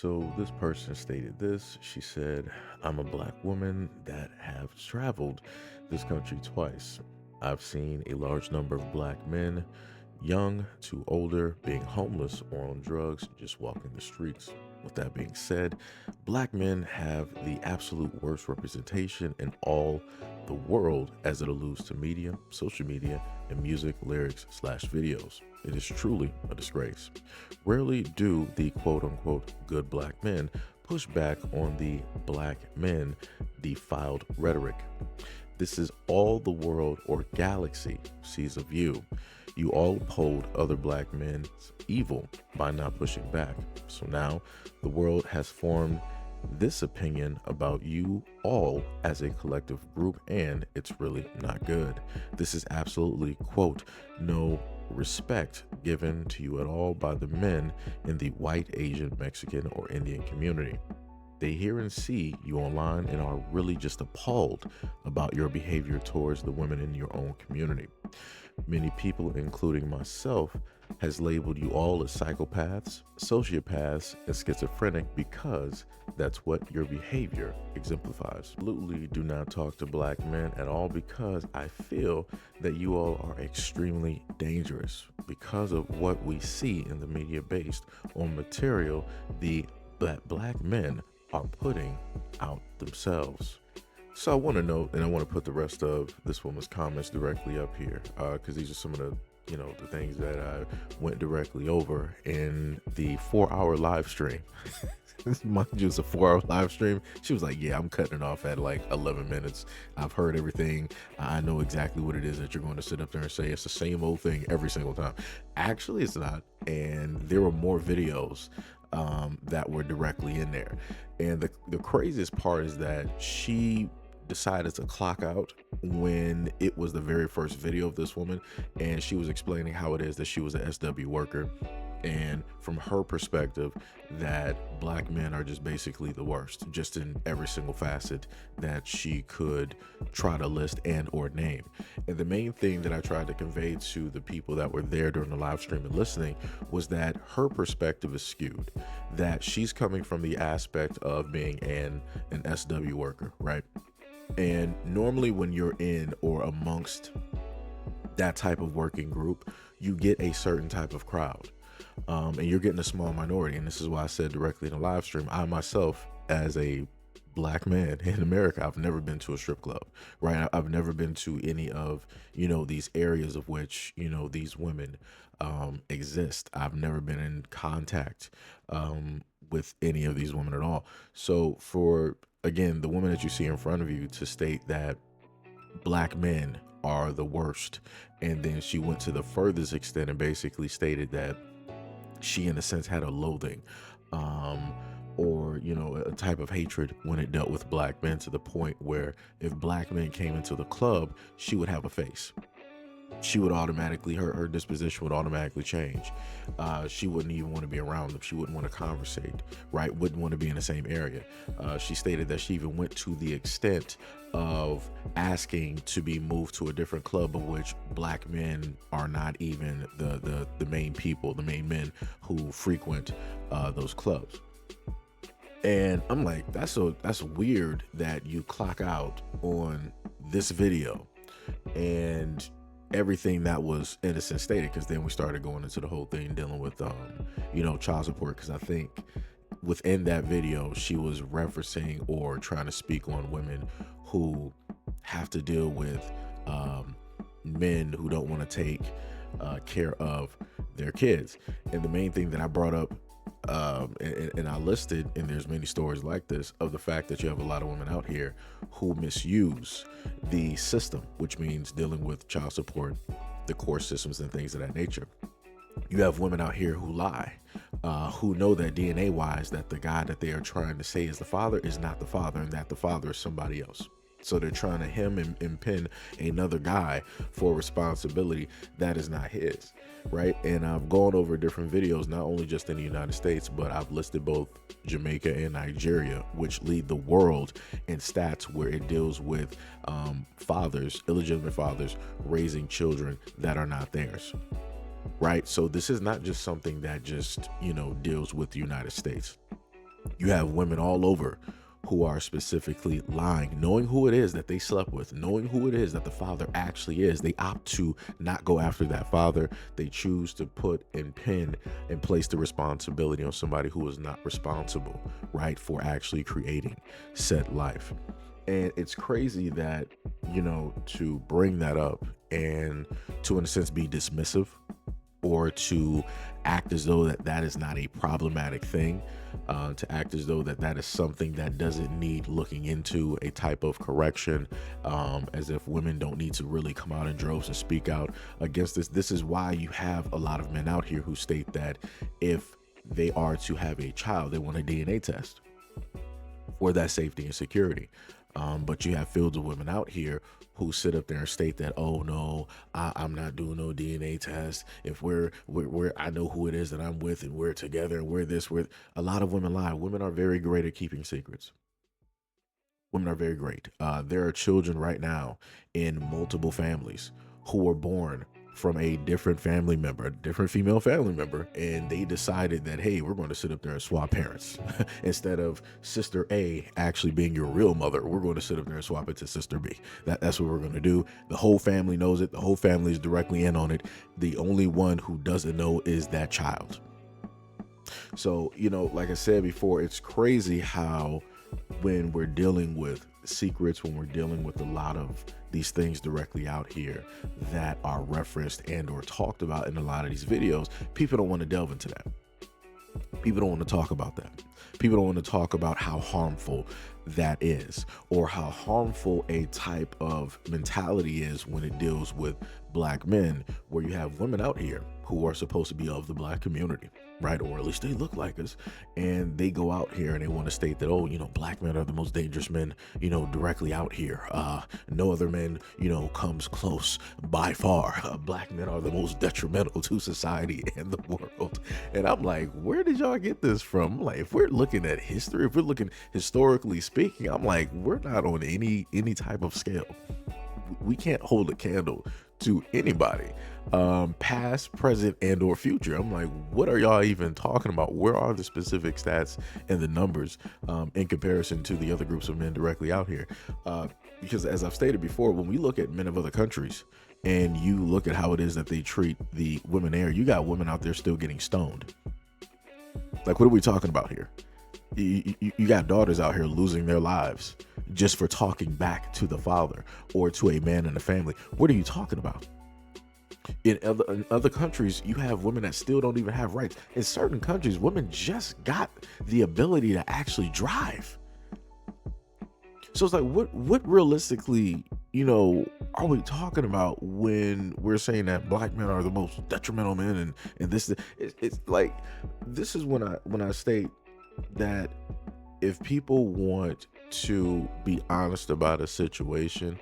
So this person stated this. She said, I'm a black woman that have traveled this country twice. I've seen a large number of black men, young to older, being homeless or on drugs, just walking the streets. With that being said, black men have the absolute worst representation in all the world as it alludes to media, social media, and music, lyrics, slash videos. It is truly a disgrace. Rarely do the quote unquote good black men push back on the black men defiled rhetoric. This is all the world or galaxy sees of you. You all uphold other black men's evil by not pushing back. So now the world has formed this opinion about you all as a collective group, and it's really not good. This is absolutely, quote, no respect given to you at all by the men in the white, Asian, Mexican, or Indian community. They hear and see you online and are really just appalled about your behavior towards the women in your own community. Many people, including myself, has labeled you all as psychopaths, sociopaths, and schizophrenic because that's what your behavior exemplifies. Absolutely do not talk to black men at all because I feel that you all are extremely dangerous because of what we see in the media based on material that black men are putting out themselves. So I want to note, and I want to put the rest of this woman's comments directly up here, because these are some of the things that I went directly over in the 4-hour live stream. Mind you, it's a 4-hour live stream. She was like, yeah, I'm cutting it off at like 11 minutes. I've heard everything. I know exactly what it is that you're going to sit up there and say. It's the same old thing every single time. Actually, it's not. And there were more videos that were directly in there. And the craziest part is that she decided to clock out when it was the very first video of this woman, and she was explaining how it is that she was a SW worker, and from her perspective that black men are just basically the worst, just in every single facet that she could try to list and or name. And the main thing that I tried to convey to the people that were there during the live stream and listening was that her perspective is skewed, that she's coming from the aspect of being an SW worker, right? And normally when you're in or amongst that type of working group, you get a certain type of crowd, and you're getting a small minority. And this is why I said directly in the live stream, I myself, as a black man in America, I've never been to a strip club, right? I've never been to any of, these areas of which, these women exist. I've never been in contact with any of these women at all. So for, again, the woman that you see in front of you to state that black men are the worst, and then she went to the furthest extent and basically stated that she in a sense had a loathing or a type of hatred when it dealt with black men, to the point where if black men came into the club, she would have a face. She would automatically, her disposition would automatically change. She wouldn't even want to be around them. She wouldn't want to conversate, right? Wouldn't want to be in the same area. She stated that she even went to the extent of asking to be moved to a different club, of which black men are not even the main people, the main men who frequent those clubs. And I'm like, that's weird that you clock out on this video and everything that was innocent stated, because then we started going into the whole thing dealing with child support, because I think within that video she was referencing or trying to speak on women who have to deal with men who don't want to take care of their kids. And the main thing that I brought up, and I listed, and there's many stories like this, of the fact that you have a lot of women out here who misuse the system, which means dealing with child support, the court systems, and things of that nature. You have women out here who lie, who know that DNA wise that the guy that they are trying to say is the father is not the father, and that the father is somebody else. So they're trying to hem and pin another guy for responsibility that is not his, right? And I've gone over different videos, not only just in the United States, but I've listed both Jamaica and Nigeria, which lead the world in stats where it deals with fathers, illegitimate fathers, raising children that are not theirs, right? So this is not just something that just, deals with the United States. You have women all over who are specifically lying, knowing who it is that they slept with, knowing who it is that the father actually is. They opt to not go after that father. They choose to put and pin and place the responsibility on somebody who is not responsible, right, for actually creating said life. And it's crazy that, you know, to bring that up and to, in a sense, be dismissive or to act as though that is not a problematic thing, to act as though that is something that doesn't need looking into a type of correction, as if women don't need to really come out in droves and speak out against this. This is why you have a lot of men out here who state that if they are to have a child, they want a DNA test for that safety and security. But you have fields of women out here who sit up there and state that, oh no, I'm not doing no DNA test. If we're I know who it is that I'm with and we're together and we're a lot of women lie. Women are very great at keeping secrets. Women are very great. There are children right now in multiple families who were born from a different family member, a different female family member, and they decided that, hey, we're going to sit up there and swap parents. Instead of sister A actually being your real mother, we're going to sit up there and swap it to sister B. That's what we're going to do. The whole family knows it. The whole family is directly in on it. The only one who doesn't know is that child. So, you know, like I said before, it's crazy how when we're dealing with secrets, when we're dealing with a lot of these things directly out here that are referenced and or talked about in a lot of these videos, people don't want to delve into that. People don't want to talk about that. People don't want to talk about how harmful that is, or how harmful a type of mentality is when it deals with black men, where you have women out here who are supposed to be of the black community, right? Or at least they look like us. And they go out here and they want to state that, oh, you know, black men are the most dangerous men, you know, directly out here. No other men, you know, comes close by far. Black men are the most detrimental to society and the world. And I'm like, where did y'all get this from? Like, if we're looking at history, if we're looking historically speaking, I'm like, we're not on any type of scale. We can't hold a candle to anybody, past, present, and or future. I'm like, what are y'all even talking about? Where are the specific stats and the numbers in comparison to the other groups of men directly out here? Because as I've stated before, when we look at men of other countries and you look at how it is that they treat the women there, you got women out there still getting stoned. Like, what are we talking about here? You got daughters out here losing their lives just for talking back to the father or to a man in the family. What are you talking about? In other countries, you have women that still don't even have rights. In certain countries, women just got the ability to actually drive. So it's like, what realistically, you know, are we talking about when we're saying that black men are the most detrimental men and this? It's like, this is when I state that if people want to be honest about a situation,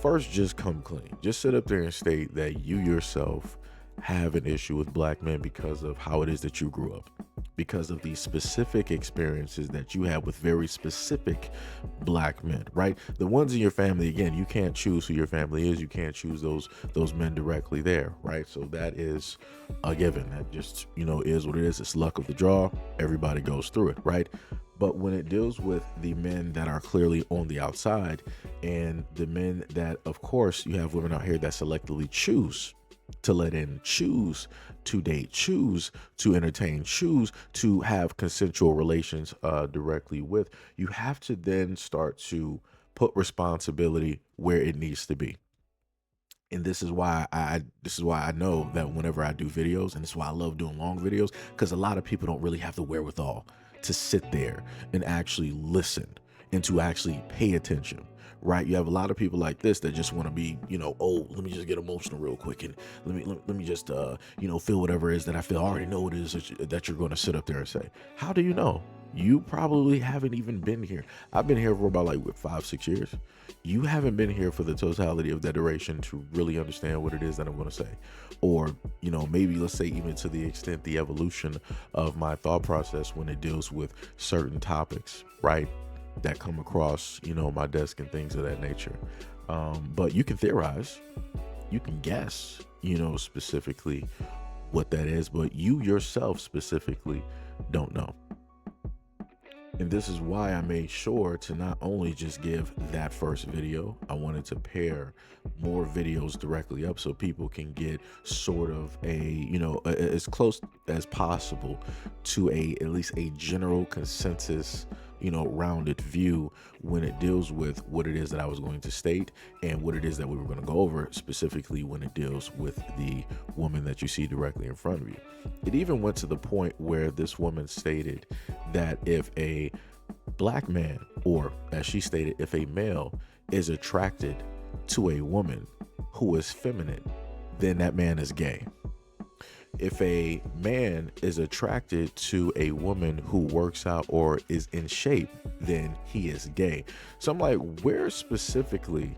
first just come clean. Just sit up there and state that you yourself have an issue with black men because of how it is that you grew up, because of these specific experiences that you have with very specific black men, right? The ones in your family, again, you can't choose who your family is. You can't choose those men directly there, right? So that is a given. That just, you know, is what it is. It's luck of the draw. Everybody goes through it, right? But when it deals with the men that are clearly on the outside and the men that, of course, you have women out here that selectively choose to let in, choose to date, choose to entertain, choose to have consensual relations directly with, you have to then start to put responsibility where it needs to be. And this is why I know that whenever I do videos, and this is why I love doing long videos, because a lot of people don't really have the wherewithal to sit there and actually listen and to actually pay attention, right? You have a lot of people like this that just want to be, you know, oh, let me just get emotional real quick and let me just you know, feel whatever it is that I feel. I already know what it is that you're going to sit up there and say. How do you know? You probably haven't even been here. I've been here for about like 5-6 years. You haven't been here for the totality of that duration to really understand what it is that I'm going to say. Or, you know, maybe let's say even to the extent the evolution of my thought process when it deals with certain topics, right, that come across, you know, my desk and things of that nature. But you can theorize, you can guess, you know, specifically what that is, but you yourself specifically don't know. And this is why I made sure to not only just give that first video, I wanted to pair more videos directly up so people can get sort of a, as close as possible to at least a general consensus, rounded view when it deals with what it is that I was going to state and what it is that we were going to go over, specifically when it deals with the woman that you see directly in front of you. It even went to the point where this woman stated that if a black man, or as she stated, if a male is attracted to a woman who is feminine, then that man is gay. If a man is attracted to a woman who works out or is in shape, then he is gay. So I'm like, where specifically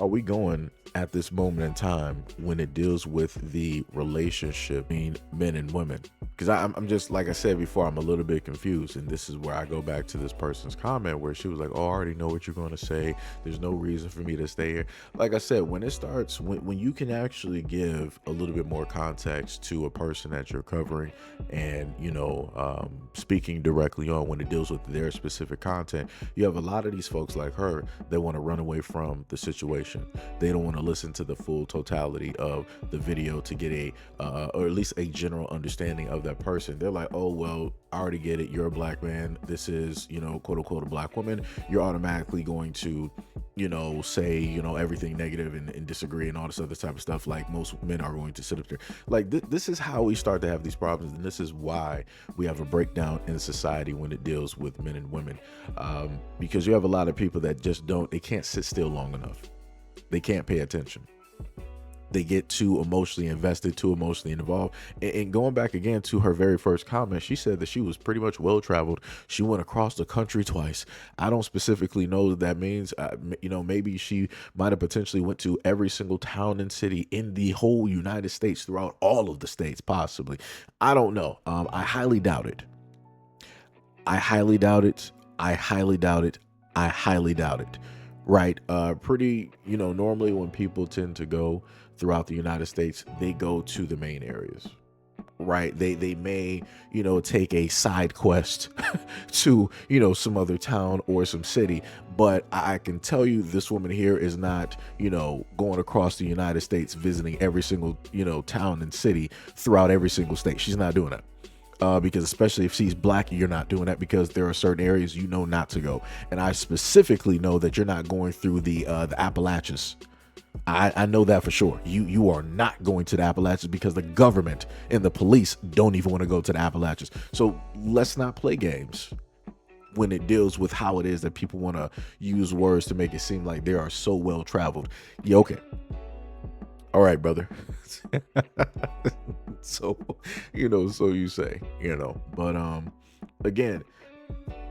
are we going at this moment in time when it deals with the relationship between men and women? Because I'm just, like I said before, I'm a little bit confused. And this is where I go back to this person's comment where she was like, oh, I already know what you're going to say. There's no reason for me to stay here. Like I said, when it starts, when you can actually give a little bit more context to a person that you're covering and, speaking directly on when it deals with their specific content, you have a lot of these folks like her that want to run away from the situation. They don't want to listen to the full totality of the video to get or at least a general understanding of that person. They're like, oh, well, I already get it. You're a black man. This is, quote unquote, a black woman. You're automatically going to, say, everything negative and disagree and all this other type of stuff. Like most men are going to sit up there. Like this is how we start to have these problems. And this is why we have a breakdown in society when it deals with men and women. Because you have a lot of people that just they can't sit still long enough. They can't pay attention. They get too emotionally invested, too emotionally involved. And going back again to her very first comment, she said that she was pretty much well-traveled. She went across the country twice. I don't specifically know what that means. Maybe she might have potentially went to every single town and city in the whole United States, throughout all of the states, possibly. I don't know. I highly doubt it. I highly doubt it. I highly doubt it. I highly doubt it. Right. Pretty, normally when people tend to go throughout the United States, they go to the main areas. Right. They may, take a side quest to, some other town or some city. But I can tell you this woman here is not, going across the United States, visiting every single, town and city throughout every single state. She's not doing that. Because especially if she's black, you're not doing that because there are certain areas not to go. And I specifically know that you're not going through the Appalachians. I know that for sure. You are not going to the Appalachians because the government and the police don't even want to go to the Appalachians. So let's not play games when it deals with how it is that people want to use words to make it seem like they are so well traveled. Yeah, okay. All right, brother. So you say, but again,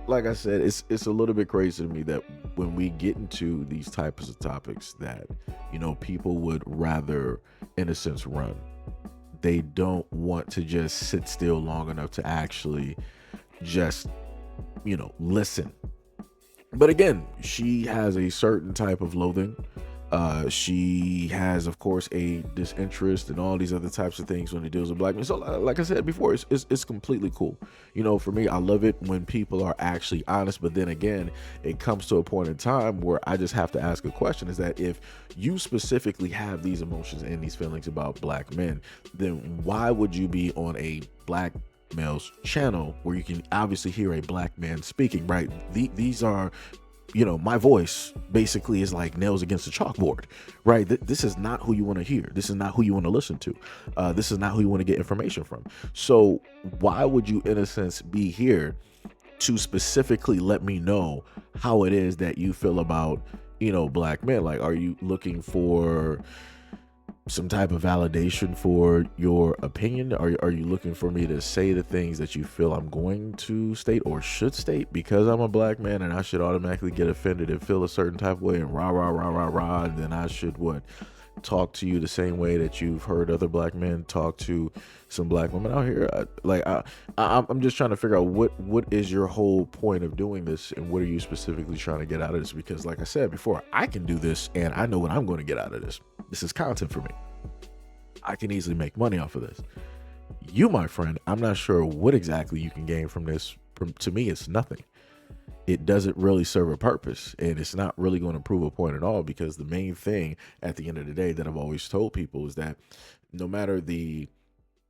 like I said, it's a little bit crazy to me that when we get into these types of topics that, people would rather, in a sense, run. They don't want to just sit still long enough to actually just, listen. But again, she has a certain type of loathing. She has, of course, a disinterest and all these other types of things when it deals with black men. So like I said before, it's completely cool. For me, I love it when people are actually honest. But then again, it comes to a point in time where I just have to ask a question, is that if you specifically have these emotions and these feelings about black men, then why would you be on a black male's channel where you can obviously hear a black man speaking, right? These are, my voice basically is like nails against the chalkboard, right? This is not who you want to hear. This is not who you want to listen to. This is not who you want to get information from. So why would you, in a sense, be here to specifically let me know how it is that you feel about, black men? Like, are you looking for some type of validation for your opinion? Are you looking for me to say the things that you feel I'm going to state or should state because I'm a black man and I should automatically get offended and feel a certain type of way and rah, rah, rah, rah, rah, and then I should talk to you the same way that you've heard other black men talk to some black women out here? I'm just trying to figure out what is your whole point of doing this and what are you specifically trying to get out of this? Because like I said before, I can do this and I know what I'm going to get out of this. This is content for me. I can easily make money off of this. You, my friend, I'm not sure what exactly you can gain from this. To me, it's nothing. it doesn't really serve a purpose, and it's not really going to prove a point at all, because the main thing at the end of the day that I've always told people is that no matter the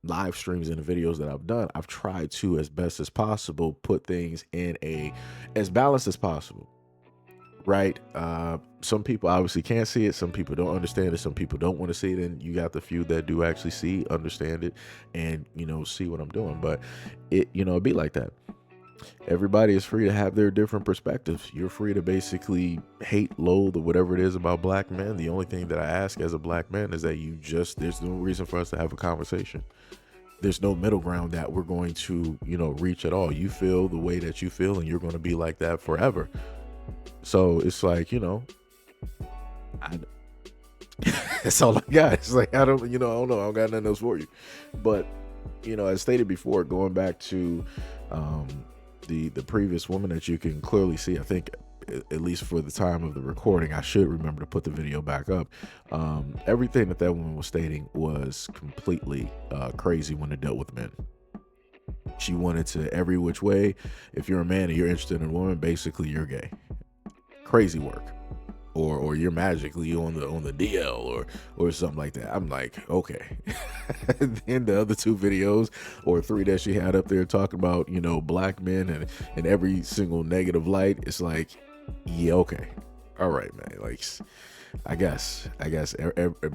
live streams and the videos that I've done, I've tried to, as best as possible, put things in a as balanced as possible, right? Some people obviously can't see it, some people don't understand it, some people don't want to see it, and you got the few that do actually see, understand it, and see what I'm doing. But it'd be like that. Everybody is free to have their different perspectives. You're free to basically hate, loathe, or whatever it is about black men. The only thing that I ask as a black man is that there's no reason for us to have a conversation. There's no middle ground that we're going to, reach at all. You feel the way that you feel, and you're going to be like that forever. So it's like, I, that's all I got. It's like, I don't know. I don't got nothing else for you. But, as stated before, going back to, the previous woman that you can clearly see, I think at least for the time of the recording, I should remember to put the video back up. Everything that woman was stating was completely crazy when it dealt with men. She wanted to every which way. If you're a man and you're interested in a woman, basically you're gay. Crazy work. Or you're magically on the DL or something like that. I'm like, okay. Then the other 2 videos or 3 that she had up there talking about, black men and in every single negative light, it's like, yeah, okay. All right, man. Like, I guess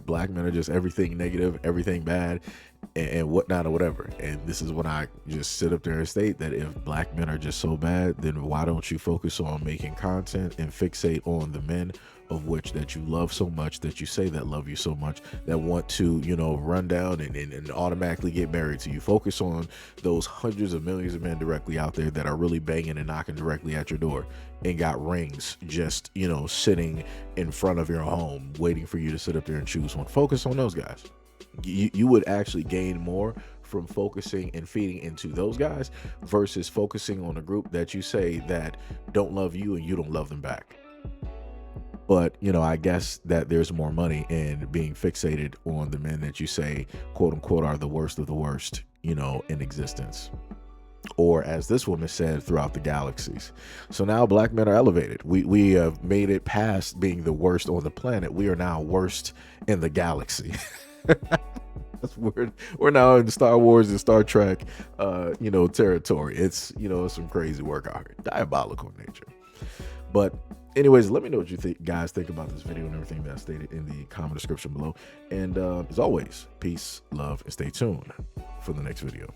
black men are just everything negative, everything bad, and whatnot or whatever. And this is when I just sit up there and state that if black men are just so bad, then why don't you focus on making content and fixate on the men of which that you love so much, that you say that love you so much, that want to, run down and automatically get married to you. Focus on those hundreds of millions of men directly out there that are really banging and knocking directly at your door and got rings just, sitting in front of your home waiting for you to sit up there and choose one. Focus on those guys. You would actually gain more from focusing and feeding into those guys versus focusing on a group that you say that don't love you and you don't love them back. But, I guess that there's more money in being fixated on the men that you say, quote unquote, are the worst of the worst, in existence. Or as this woman said, throughout the galaxies. So now black men are elevated. We have made it past being the worst on the planet. We are now worst in the galaxy. We're now in Star Wars and Star Trek, territory. It's, it's some crazy work out here. Diabolical nature. But anyways, let me know what you guys think about this video and everything that I stated in the comment description below. And as always, peace, love, and stay tuned for the next video.